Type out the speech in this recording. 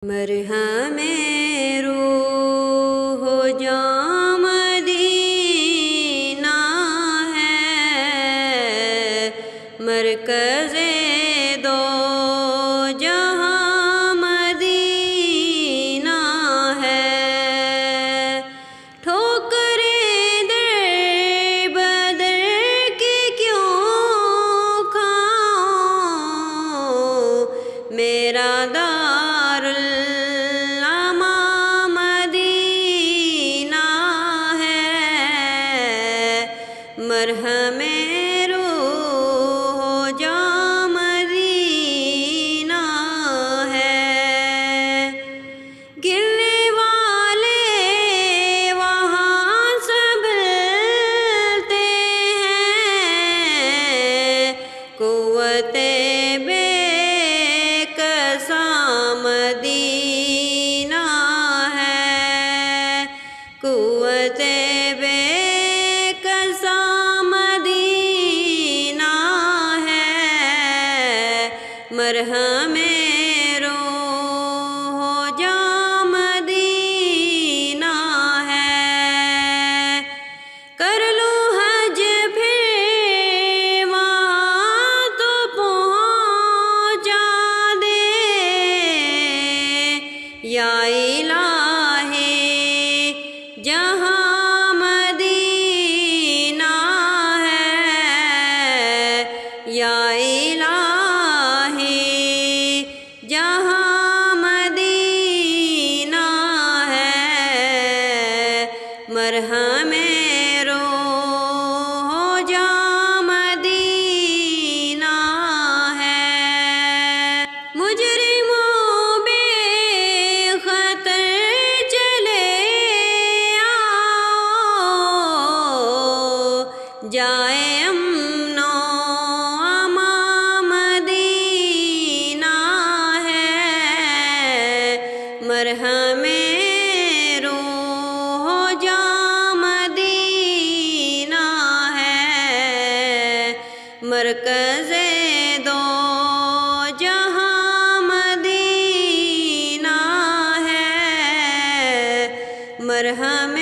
مرہم روح جاں مدینہ ہے، مرکز دو جہاں مدینہ ہے۔ ٹھوکریں در بدر کی کیوں کھاؤں، میرا مرہم روح جاں مدینہ ہے۔ گرنے والے وہاں سنبھلتے ہیں، قوت بے کساں مدینہ ہے، قوت بے مرہم روح جاں مدینہ ہے۔ کر لوں حج پھر وہاں تو پہنچا دے، یا الہی جہاں مدینہ ہے، یا جہاں مدینہ ہے۔ مرہم روح جاں مدینہ ہے۔ مجرموں بے خطر چلے آؤ، جائے مرہم روح جاں مدینہ ہے، مرکز دو جہاں مدینہ ہے۔ مرہم